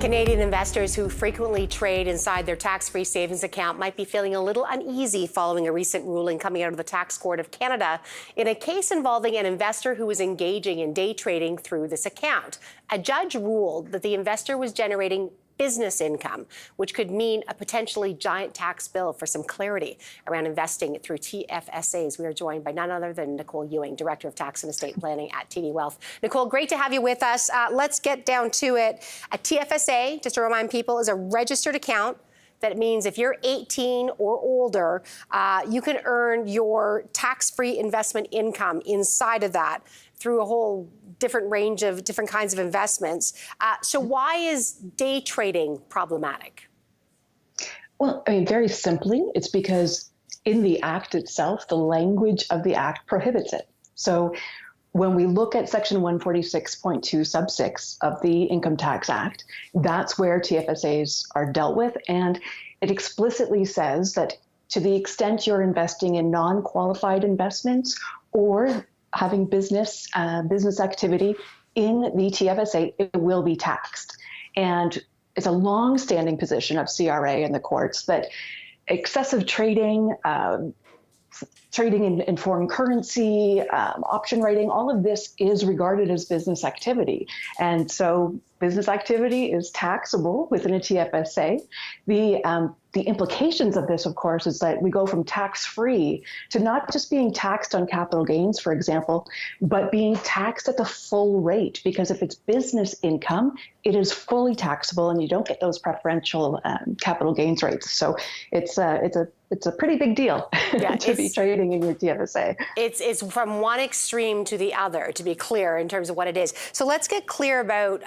Canadian investors who frequently trade inside their tax-free savings account might be feeling a little uneasy following a recent ruling coming out of the Tax Court of Canada in a case involving an investor who was engaging in day trading through this account. A judge ruled that the investor was generating business income, which could mean a potentially giant tax bill. For some clarity around investing through TFSAs, we are joined by none other than Nicole Ewing, Director of Tax and Estate Planning at TD Wealth. Nicole, great to have you with us. Let's get down to it. A TFSA, just to remind people, is a registered account. That means if you're 18 or older, you can earn your tax-free investment income inside of that through a whole different range of different kinds of investments. So why is day trading problematic? Well, I mean, very simply, it's because in the Act itself, the language of the Act prohibits it. So when we look at Section 146.2 sub 6 of the Income Tax Act, that's where TFSAs are dealt with. And it explicitly says that to the extent you're investing in non-qualified investments or having business activity in the TFSA, it will be taxed. And it's a long-standing position of CRA in the courts that excessive trading, trading in foreign currency, option writing, all of this is regarded as business activity. And so business activity is taxable within a TFSA. The implications of this, of course, is that we go from tax-free to not just being taxed on capital gains, for example, but being taxed at the full rate. Because if it's business income, it is fully taxable, and you don't get those preferential capital gains rates. So it's a pretty big deal to be trading in your TFSA. It's from one extreme to the other, to be clear in terms of what it is. So let's get clear about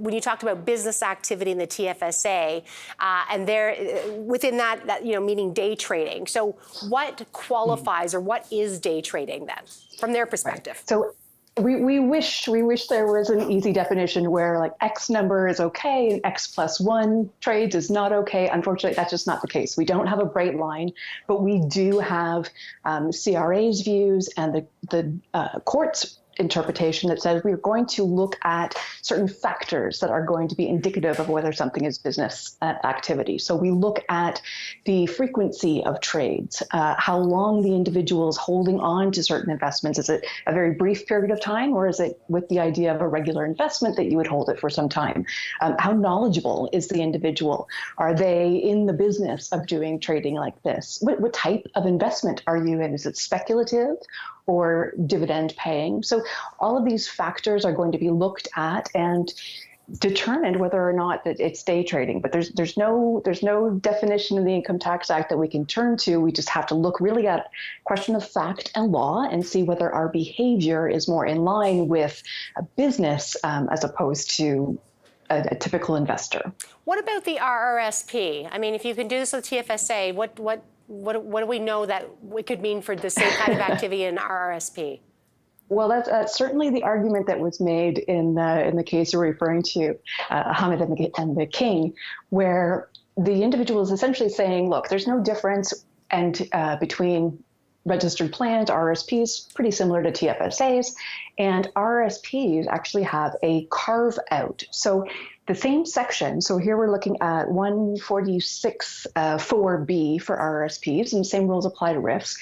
when you talked about business activity in the TFSA, and there within that meaning day trading. So what qualifies or what is day trading then, from their perspective? Right. So we wish there was an easy definition where like X number is okay and X plus one trades is not okay. Unfortunately, that's just not the case. We don't have a bright line, but we do have CRA's views and the court's interpretation that says we're going to look at certain factors that are going to be indicative of whether something is business activity. So we look at the frequency of trades, how long the individual is holding on to certain investments. Is it a very brief period of time, or is it with the idea of a regular investment that you would hold it for some time? How knowledgeable is the individual? Are they in the business of doing trading like this? What type of investment are you in? Is it speculative or dividend paying? So all of these factors are going to be looked at and determined whether or not that it's day trading. But there's no definition in the Income Tax Act that we can turn to. We just have to look really at question of fact and law and see whether our behavior is more in line with a business as opposed to a typical investor. What about the RRSP? I mean, if you can do this with TFSA, what do we know that it could mean for the same kind of activity in RRSP? Well, that's certainly the argument that was made in the case you're referring to, Hamid and the King, where the individual is essentially saying, look, there's no difference between registered plans, RRSPs, pretty similar to TFSAs, and RRSPs actually have a carve out. So the same section, so here we're looking at 146.4B for RRSPs, and the same rules apply to RIFs.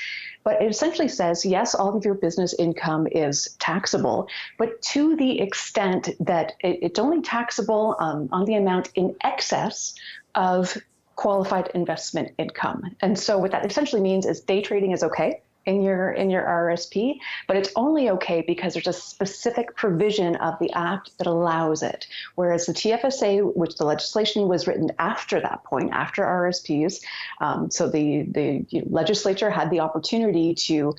But it essentially says, yes, all of your business income is taxable, but to the extent that it's only taxable on the amount in excess of qualified investment income. And so what that essentially means is day trading is okay in your RRSP, but it's only okay because there's a specific provision of the Act that allows it. Whereas the TFSA, which the legislation was written after that point, after RRSPs, so the legislature had the opportunity to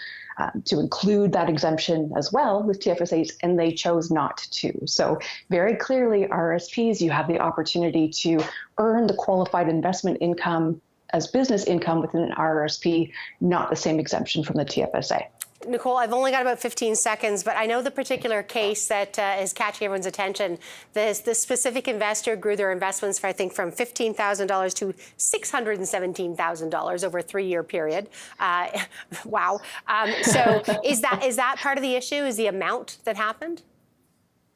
include that exemption as well with TFSAs, and they chose not to. So very clearly, RRSPs, you have the opportunity to earn the qualified investment income as business income within an RRSP, not the same exemption from the TFSA. Nicole, I've only got about 15 seconds, but I know the particular case that is catching everyone's attention. This specific investor grew their investments, from $15,000 to $617,000 over a 3-year period. Wow. So is that part of the issue? Is the amount that happened?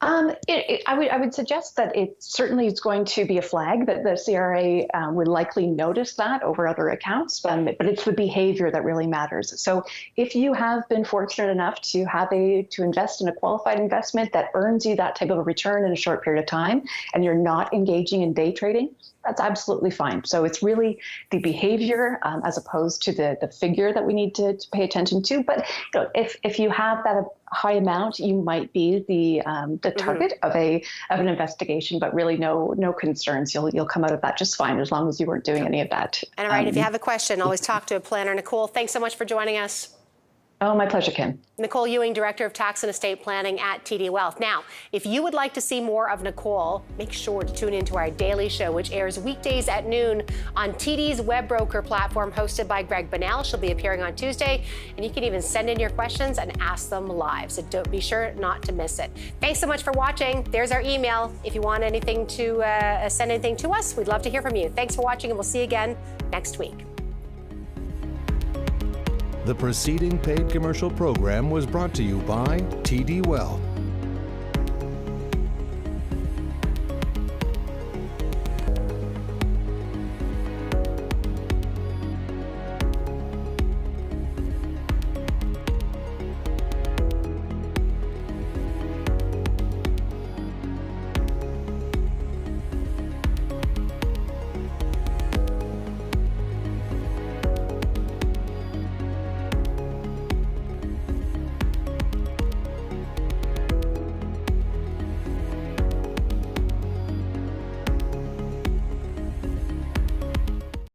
I would suggest that it certainly is going to be a flag that the CRA would likely notice that over other accounts, but it's the behavior that really matters. So if you have been fortunate enough to invest in a qualified investment that earns you that type of a return in a short period of time, and you're not engaging in day trading, that's absolutely fine. So it's really the behavior as opposed to the figure that we need to pay attention to. But if you have that high amount, you might be the target of an investigation. But really, no concerns. You'll come out of that just fine as long as you weren't doing any of that. And all right, if you have a question, always talk to a planner. Nicole, thanks so much for joining us. Oh, my pleasure, Kim. Nicole Ewing, Director of Tax and Estate Planning at TD Wealth. Now, if you would like to see more of Nicole, make sure to tune into our daily show, which airs weekdays at noon on TD's web broker platform, hosted by Greg Bunnell. She'll be appearing on Tuesday, and you can even send in your questions and ask them live. So don't be sure not to miss it. Thanks so much for watching. There's our email. If you want anything to send anything to us, we'd love to hear from you. Thanks for watching, and we'll see you again next week. The preceding paid commercial program was brought to you by TD Wealth.